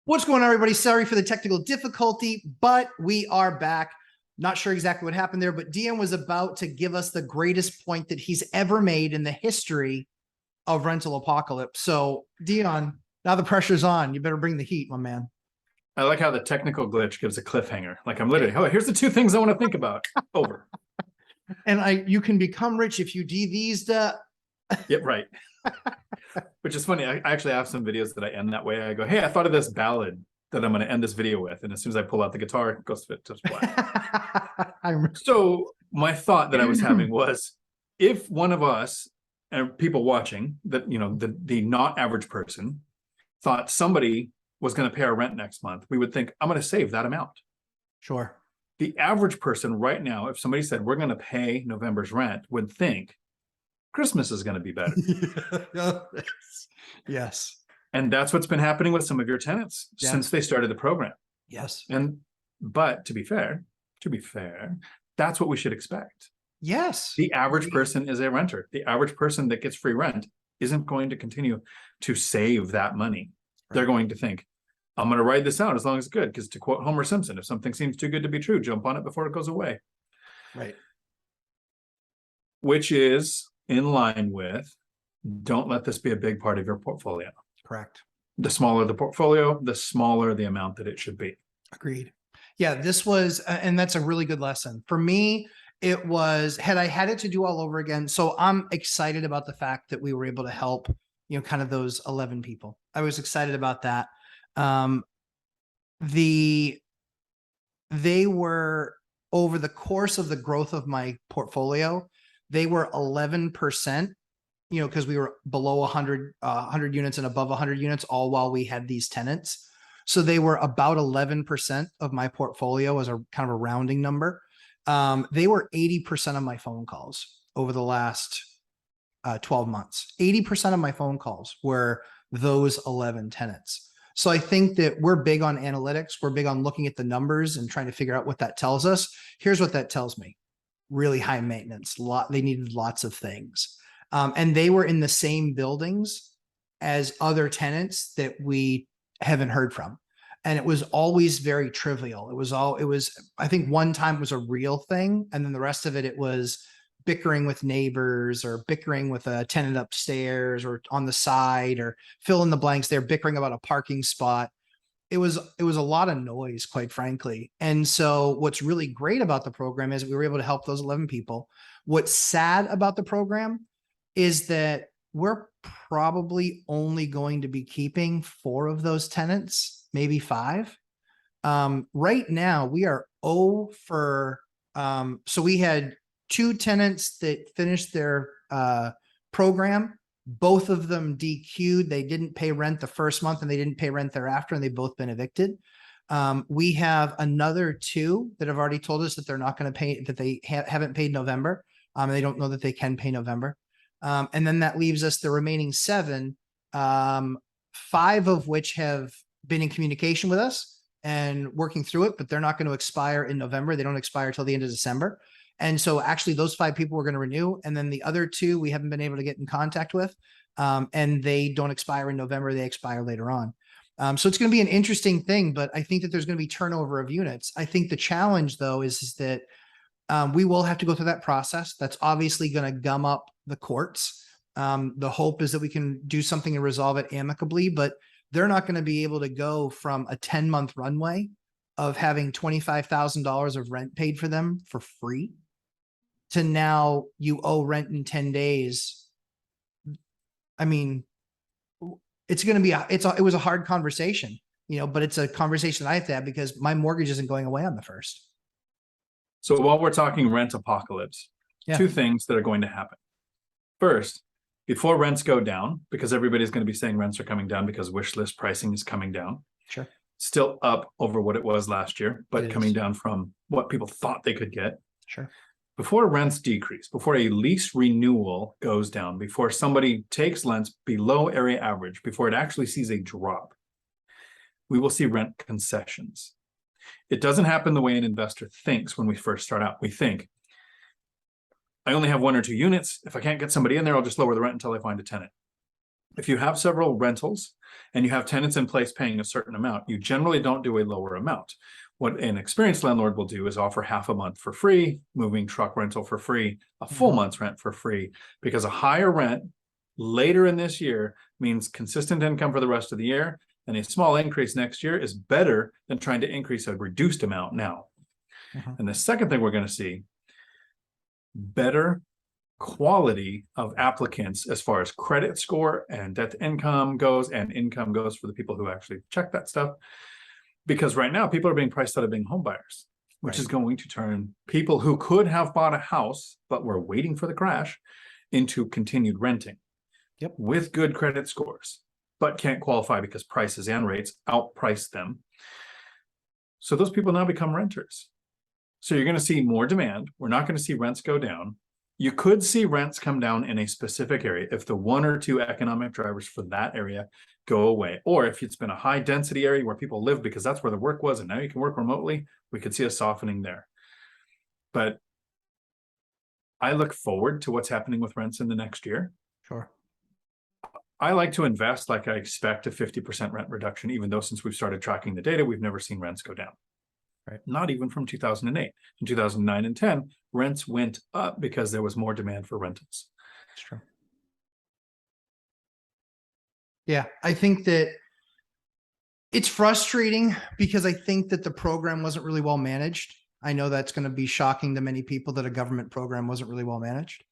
What's going on, everybody? Sorry for the technical difficulty, but we are back. Not sure exactly what happened there, but Dion was about to give us the greatest point that he's ever made in the history of Rental Apocalypse. So, Dion, now the pressure's on. You better bring the heat, my man. I like how the technical glitch gives a cliffhanger. Like I'm literally, oh, here's the two things I want to think about. Over. And you can become rich if you do these. Yeah, right. Which is funny. I actually have some videos that I end that way. I go, hey, I thought of this ballad that I'm going to end this video with. And as soon as I pull out the guitar, it goes to black. So my thought that I was having was, if one of us and people watching that, you know, the not average person thought somebody was going to pay our rent next month, we would think, I'm going to save that amount. Sure. The average person right now, if somebody said, we're going to pay November's rent, would think Christmas is going to be better. Yes. And that's what's been happening with some of your tenants since they started the program. Yes. But to be fair, that's what we should expect. Yes. The average person is a renter. The average person that gets free rent isn't going to continue to save that money. Right. They're going to think, I'm going to ride this out as long as it's good. Because to quote Homer Simpson, if something seems too good to be true, jump on it before it goes away. Right. Which is in line with, don't let this be a big part of your portfolio. Correct. The smaller the portfolio, the smaller the amount that it should be. Agreed. Yeah, this was, and that's a really good lesson. For me, it was, had I had it to do all over again. So I'm excited about the fact that we were able to help, you know, kind of those 11 people. I was excited about that. They were, over the course of the growth of my portfolio, they were 11%, you know, because we were below 100 units and above 100 units, all while we had these tenants. So they were about 11% of my portfolio as a kind of a rounding number. They were 80% of my phone calls over the last 12 months. 80% of my phone calls were those 11 tenants. So I think that we're big on analytics. We're big on looking at the numbers and trying to figure out what that tells us. Here's what that tells me. Really high maintenance. They needed lots of things. And they were in the same buildings as other tenants that we haven't heard from. And it was always very trivial. I think one time it was a real thing. And then the rest of it was bickering with neighbors or bickering with a tenant upstairs or on the side or fill in the blanks. They're bickering about a parking spot. It was a lot of noise, quite frankly. And so what's really great about the program is we were able to help those 11 people. What's sad about the program is that we're probably only going to be keeping 4 of those tenants, maybe 5. Right now we are 0 for, so we had 2 tenants that finished their program. Both of them DQ'd. They didn't pay rent the first month and they didn't pay rent thereafter, and they've both been evicted. We have another 2 that have already told us that they're not going to pay, that they haven't paid November. They don't know that they can pay November. And then that leaves us the remaining 7, 5 of which have been in communication with us and working through it, but they're not going to expire in November. They don't expire till the end of December. And so actually those 5 people we're going to renew. And then the other 2 we haven't been able to get in contact with. And they don't expire in November. They expire later on. So it's going to be an interesting thing, but I think that there's going to be turnover of units. I think the challenge though is that we will have to go through that process. That's obviously going to gum up the courts. The hope is that we can do something and resolve it amicably, but they're not going to be able to go from a 10-month runway of having $25,000 of rent paid for them for free to now you owe rent in 10 days. I mean, it's going to be, it was a hard conversation, you know, but it's a conversation that I have to have because my mortgage isn't going away on the 1st. So while we're talking rent apocalypse, 2 things that are going to happen. First, before rents go down, because everybody's going to be saying rents are coming down because wish list pricing is coming down. Sure. Still up over what it was last year, but coming down from what people thought they could get. Sure. Before rents decrease, before a lease renewal goes down, before somebody takes rents below area average, before it actually sees a drop, we will see rent concessions. It doesn't happen the way an investor thinks when we first start out. We think, I only have 1 or 2 units. If I can't get somebody in there, I'll just lower the rent until I find a tenant. if you have several rentals and you have tenants in place paying a certain amount, you generally don't do a lower amount. What an experienced landlord will do is offer half a month for free, moving truck rental for free, a full month's rent for free, because a higher rent later in this year means consistent income for the rest of the year, and a small increase next year is better than trying to increase a reduced amount now. And the second thing we're going to see, better quality of applicants as far as credit score and debt to income goes, and income goes for the people who actually check that stuff. Because right now people are being priced out of being home buyers, which is going to turn people who could have bought a house but were waiting for the crash into continued renting. Yep. With good credit scores, but can't qualify because prices and rates outprice them. So those people now become renters. So you're going to see more demand. We're not going to see rents go down. You could see rents come down in a specific area if the one or two economic drivers for that area go away. Or if it's been a high density area where people live because that's where the work was and now you can work remotely, we could see a softening there. But I look forward to what's happening with rents in the next year. Sure. I like to invest like I expect a 50% rent reduction, even though since we've started tracking the data, we've never seen rents go down. Right. Not even from 2008. In 2009 and 10, rents went up because there was more demand for rentals. That's true. Yeah, I think that it's frustrating because I think that the program wasn't really well managed. I know that's going to be shocking to many people that a government program wasn't really well managed.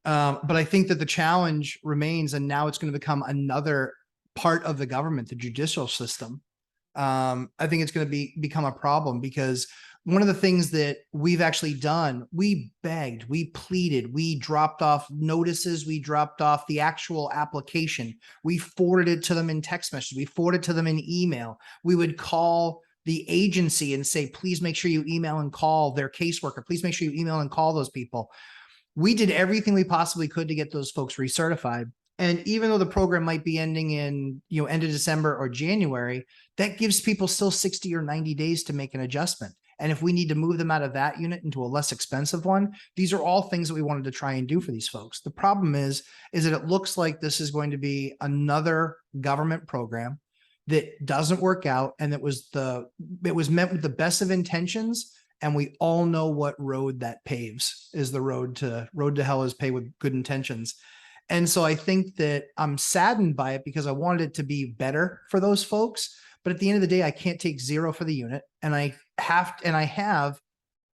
But I think that the challenge remains, and now it's going to become another part of the government, the judicial system. I think it's going to become a problem because one of the things that we've actually done, we begged, we pleaded, we dropped off notices, we dropped off the actual application, we forwarded it to them in text messages, we forwarded it to them in email. We would call the agency and say, please make sure you email and call their caseworker. Please make sure you email and call those people. We did everything we possibly could to get those folks recertified. And even though the program might be ending in, end of December or January, that gives people still 60 or 90 days to make an adjustment. And if we need to move them out of that unit into a less expensive one, these are all things that we wanted to try and do for these folks. The problem is that it looks like this is going to be another government program that doesn't work out. And it was meant with the best of intentions. And we all know what road that paves is the road to hell is paved with good intentions. And so I think that I'm saddened by it because I wanted it to be better for those folks. But at the end of the day, I can't take zero for the unit. And I have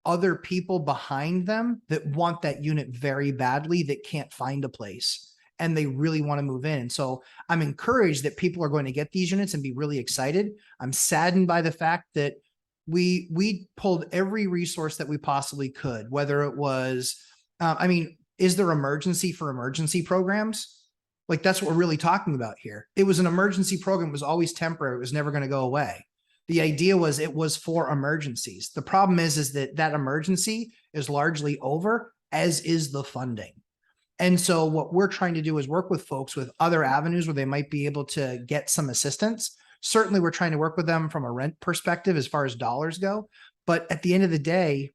other people behind them that want that unit very badly that can't find a place and they really want to move in. And so I'm encouraged that people are going to get these units and be really excited. I'm saddened by the fact that we pulled every resource that we possibly could, whether it was, is there emergency for emergency programs? Like that's what we're really talking about here. It was an emergency program. It was always temporary. It was never going to go away. The idea was it was for emergencies. The problem is that emergency is largely over, as is the funding. And so what we're trying to do is work with folks with other avenues where they might be able to get some assistance. Certainly we're trying to work with them from a rent perspective as far as dollars go. But at the end of the day,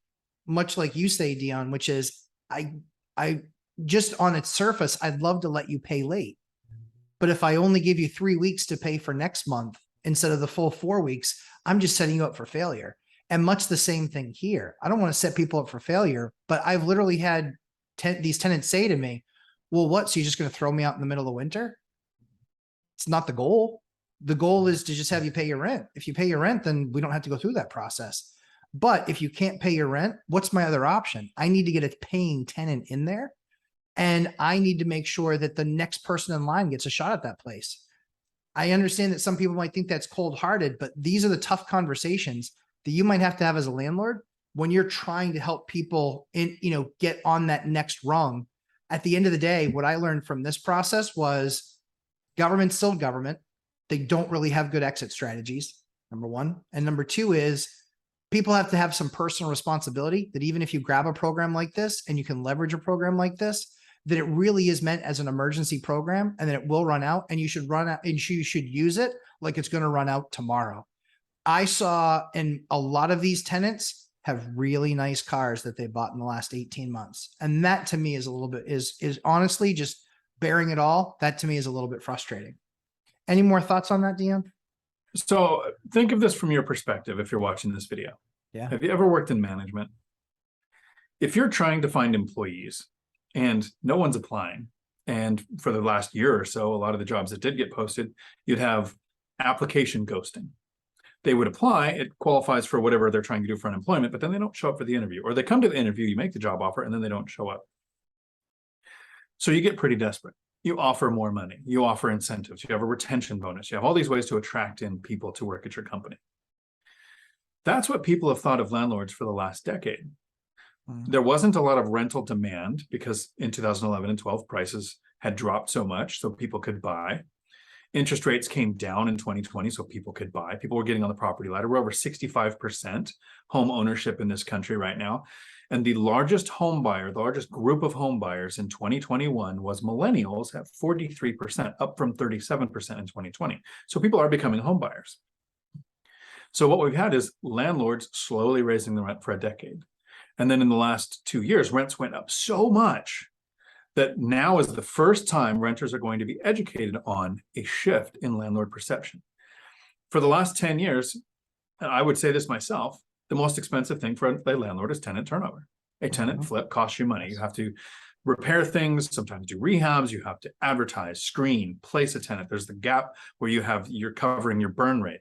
much like you say, Dion, which is I just on its surface, I'd love to let you pay late. But if I only give you 3 weeks to pay for next month instead of the full 4 weeks, I'm just setting you up for failure. And much the same thing here. I don't want to set people up for failure, but I've literally had these tenants say to me, well, what? So you're just going to throw me out in the middle of winter? It's not the goal. The goal is to just have you pay your rent. If you pay your rent, then we don't have to go through that process. But if you can't pay your rent, what's my other option? I need to get a paying tenant in there. And I need to make sure that the next person in line gets a shot at that place. I understand that some people might think that's cold-hearted, but these are the tough conversations that you might have to have as a landlord when you're trying to help people get on that next rung. At the end of the day, what I learned from this process was government's still government. They don't really have good exit strategies, number one. And number two is people have to have some personal responsibility that even if you grab a program like this and you can leverage a program like this, that it really is meant as an emergency program and that it will run out and you should run out and you should use it like it's going to run out tomorrow. I saw, and a lot of these tenants have really nice cars that they bought in the last 18 months. And that to me is a little bit, is honestly just bearing it all, that to me is a little bit frustrating. Any more thoughts on that, Dion? So think of this from your perspective if you're watching this video. Yeah. Have you ever worked in management? If you're trying to find employees and no one's applying, and for the last year or so, a lot of the jobs that did get posted, you'd have application ghosting. They would apply, it qualifies for whatever they're trying to do for unemployment, but then they don't show up for the interview, or they come to the interview, you make the job offer, and then they don't show up. So you get pretty desperate. You offer more money, you offer incentives, you have a retention bonus, you have all these ways to attract in people to work at your company. That's what people have thought of landlords for the last decade. There wasn't a lot of rental demand because in 2011 and 12 prices had dropped so much so people could buy. Interest rates came down in 2020 so people could buy. People were getting on the property ladder. We're over 65% home ownership in this country right now. And the largest home buyer, the largest group of home buyers in 2021 was millennials at 43%, up from 37% in 2020. So people are becoming home buyers. So what we've had is landlords slowly raising the rent for a decade. And then in the last 2 years, rents went up so much that now is the first time renters are going to be educated on a shift in landlord perception. For the last 10 years, and I would say this myself, the most expensive thing for a landlord is tenant turnover. A tenant flip costs you money. You have to repair things, sometimes do rehabs, you have to advertise, screen, place a tenant. There's the gap where you're covering your burn rate.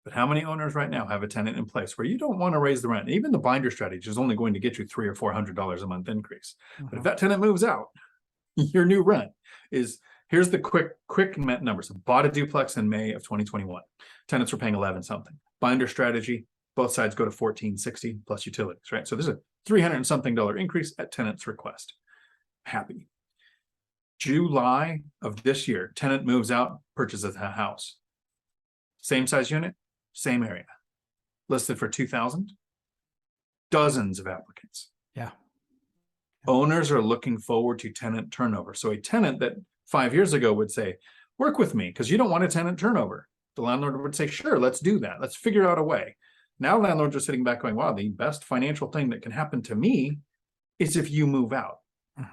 But how many owners right now have a tenant in place where you don't want to raise the rent? Even the binder strategy is only going to get you $300 or $400 a month increase. But if that tenant moves out, your new rent is, here's the quick numbers. Bought a duplex in May of 2021. Tenants were paying 11 something. Binder strategy, both sides go to 1460 plus utilities, right? So there's a $300 and something increase at tenant's request. Happy. July of this year, tenant moves out, purchases a house. Same size unit, same area, listed for 2,000, dozens of applicants. Yeah. Owners are looking forward to tenant turnover. So a tenant that 5 years ago would say, work with me because you don't want a tenant turnover. The landlord would say, sure, let's do that. Let's figure out a way. Now landlords are sitting back going, wow, the best financial thing that can happen to me is if you move out.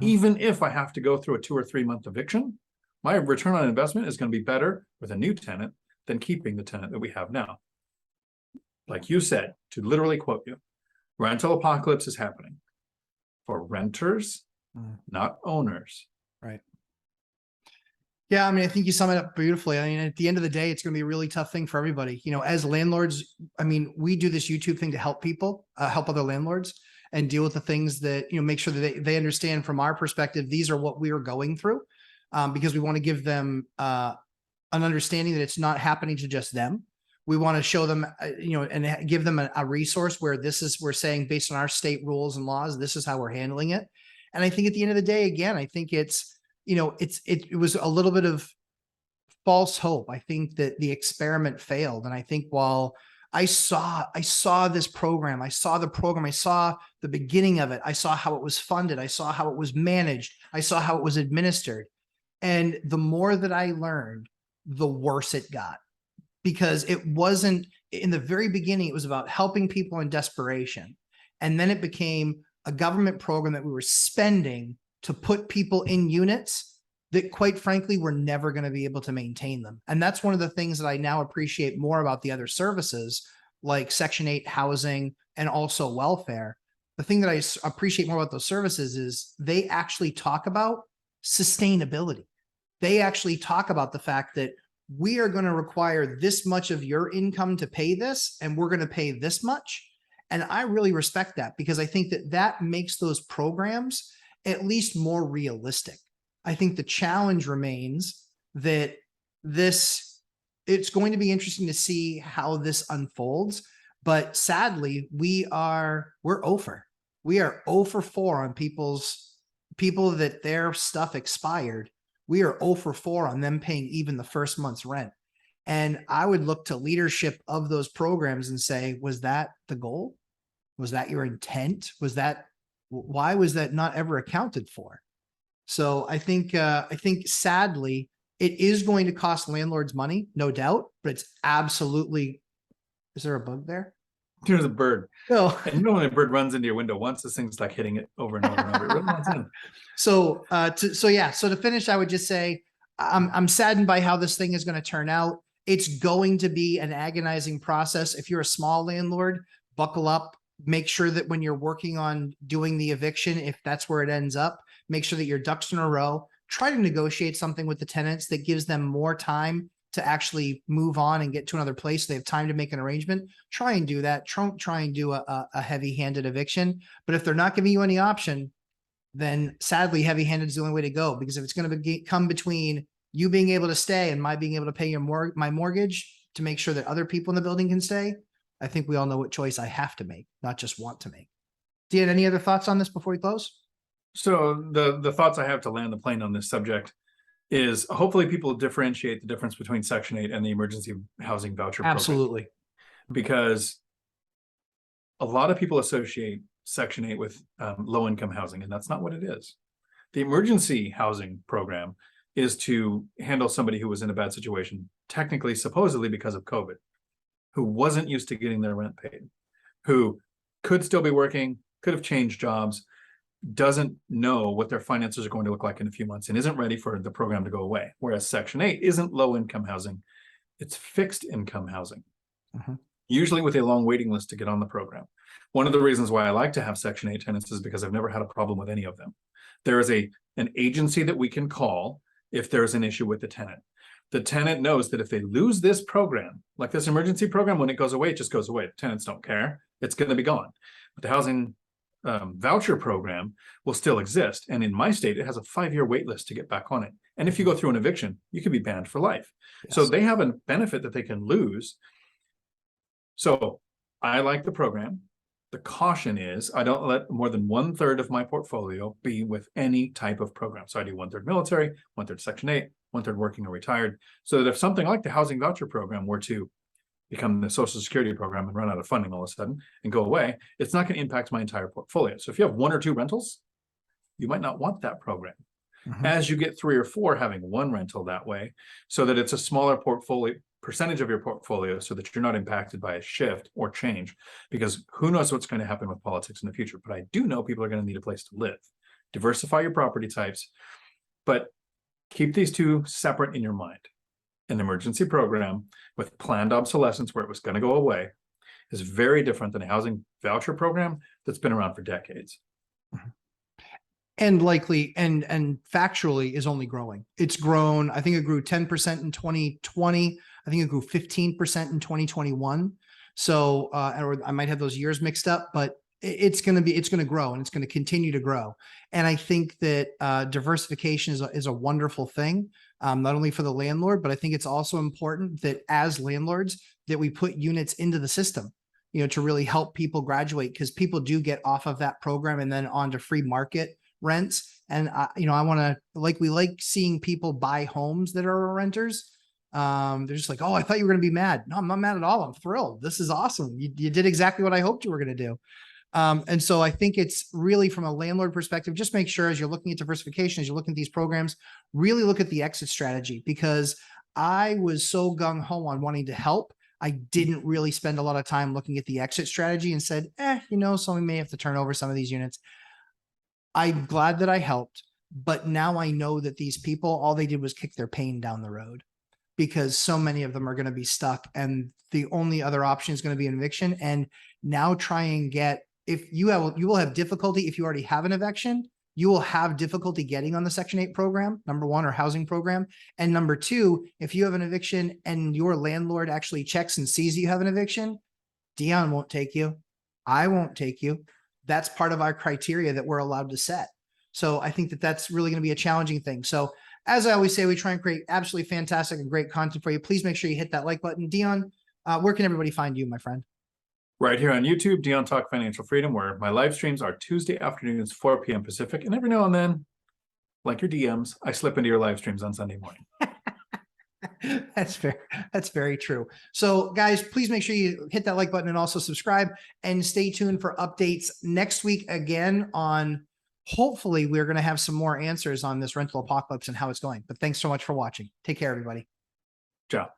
Even if I have to go through a 2 or 3 month eviction, my return on investment is going to be better with a new tenant than keeping the tenant that we have now. Like you said, to literally quote you, rental apocalypse is happening for renters, not owners. Right. Yeah, I mean, I think you sum it up beautifully. I mean, at the end of the day, it's going to be a really tough thing for everybody. You know, as landlords, I mean, we do this YouTube thing to help people, help other landlords and deal with the things that, you know, make sure that they understand from our perspective, these are what we are going through, because we want to give them an understanding that it's not happening to just them. We want to show them, you know, and give them a resource where we're saying based on our state rules and laws, this is how we're handling it. And I think at the end of the day, again, I think it's, you know, it was a little bit of false hope. I think that the experiment failed. And I think while I saw this program, I saw the beginning of it. I saw how it was funded. I saw how it was managed. I saw how it was administered. And the more that I learned, the worse it got. Because it wasn't, in the very beginning, it was about helping people in desperation. And then it became a government program that we were spending to put people in units that, quite frankly, we're never going to be able to maintain them. And that's one of the things that I now appreciate more about the other services, like Section 8 housing and also welfare. The thing that I appreciate more about those services is they actually talk about sustainability. They actually talk about the fact that we are going to require this much of your income to pay this, and we're going to pay this much. And I really respect that because I think that makes those programs at least more realistic. I think the challenge remains that it's going to be interesting to see how this unfolds. But sadly, we're 0 for. We are 0 for 4 on people that their stuff expired. We are 0 for 4 on them paying even the first month's rent. And I would look to leadership of those programs and say, was that the goal? Was that your intent? Why was that not ever accounted for? So I think sadly, it is going to cost landlords money, no doubt, but it's absolutely, is there a bug there? There's a bird. So, And you know when a bird runs into your window once, this thing's like hitting it over and over and over. It really wants in. so to finish, I would just say I'm saddened by how this thing is going to turn out. It's going to be an agonizing process. If you're a small landlord, buckle up. Make sure that when you're working on doing the eviction, if that's where it ends up, make sure that your ducks in a row. Try to negotiate something with the tenants that gives them more time to actually move on and get to another place. They have time to make an arrangement. Try and do that. Try and do a heavy-handed eviction. But if they're not giving you any option, then sadly, heavy-handed is the only way to go. Because if it's going to come between you being able to stay and my being able to pay my mortgage to make sure that other people in the building can stay, I think we all know what choice I have to make, not just want to make. Dan, any other thoughts on this before we close? So the thoughts I have to land the plane on this subject is hopefully people differentiate the difference between Section 8 and the emergency housing voucher program. Absolutely. Because a lot of people associate Section 8 with low-income housing, and that's not what it is. The emergency housing program is to handle somebody who was in a bad situation, technically, supposedly because of COVID, who wasn't used to getting their rent paid, who could still be working, could have changed jobs, doesn't know what their finances are going to look like in a few months and isn't ready for the program to go away. Whereas Section 8 isn't low-income housing, it's fixed income housing, usually with a long waiting list to get on the program. One of the reasons why I like to have Section 8 tenants is because I've never had a problem with any of them. There is an agency that we can call if there's an issue with the tenant. The tenant knows that if they lose this program, like this emergency program, when it goes away, it just goes away. Tenants don't care. It's going to be gone. But the housing voucher program will still exist. And in my state, it has a 5-year wait list to get back on it. And if you go through an eviction, you could be banned for life. Yes. So they have a benefit that they can lose. So I like the program. The caution is I don't let more than 1/3 of my portfolio be with any type of program. So I do 1/3 military, 1/3 Section 8, 1/3 working or retired. So that if something like the housing voucher program were to become the Social Security program and run out of funding all of a sudden and go away, it's not going to impact my entire portfolio. So if you have 1 or 2 rentals, you might not want that program. As you get 3 or 4 having 1 rental that way, so that it's a smaller portfolio percentage of your portfolio so that you're not impacted by a shift or change, because who knows what's going to happen with politics in the future. But I do know people are going to need a place to live. Diversify your property types, but keep these two separate in your mind. An emergency program with planned obsolescence where it was going to go away is very different than a housing voucher program that's been around for decades. And likely and factually is only growing. It's grown. I think it grew 10% in 2020. I think it grew 15% in 2021. So, or I might have those years mixed up, but it's going to grow and it's going to continue to grow. And I think that diversification is a wonderful thing, not only for the landlord, but I think it's also important that as landlords that we put units into the system, to really help people graduate, because people do get off of that program and then onto free market rents. And I want to we like seeing people buy homes that are renters. They're just like, oh, I thought you were going to be mad. No, I'm not mad at all. I'm thrilled. This is awesome. You did exactly what I hoped you were going to do. And so I think it's really from a landlord perspective, just make sure as you're looking at diversification, as you're looking at these programs, really look at the exit strategy, because I was so gung ho on wanting to help. I didn't really spend a lot of time looking at the exit strategy and said, so we may have to turn over some of these units. I'm glad that I helped, but now I know that these people, all they did was kick their pain down the road, because so many of them are going to be stuck and the only other option is going to be an eviction. And now try and get, you will have difficulty if you already have an eviction, you will have difficulty getting on the Section 8 program, number 1, or housing program. And number 2, if you have an eviction and your landlord actually checks and sees that you have an eviction, Dion won't take you. I won't take you. That's part of our criteria that we're allowed to set. So I think that that's really going to be a challenging thing. So as I always say, we try and create absolutely fantastic and great content for you. Please make sure you hit that like button. Dion, where can everybody find you, my friend? Right here on YouTube, Dion Talk Financial Freedom, where my live streams are Tuesday afternoons, 4 p.m. Pacific. And every now and then, like your DMs, I slip into your live streams on Sunday morning. That's fair. That's very true. So guys, please make sure you hit that like button and also subscribe, and stay tuned for updates next week again on, hopefully we're going to have some more answers on this rental apocalypse and how it's going. But thanks so much for watching. Take care, everybody. Ciao.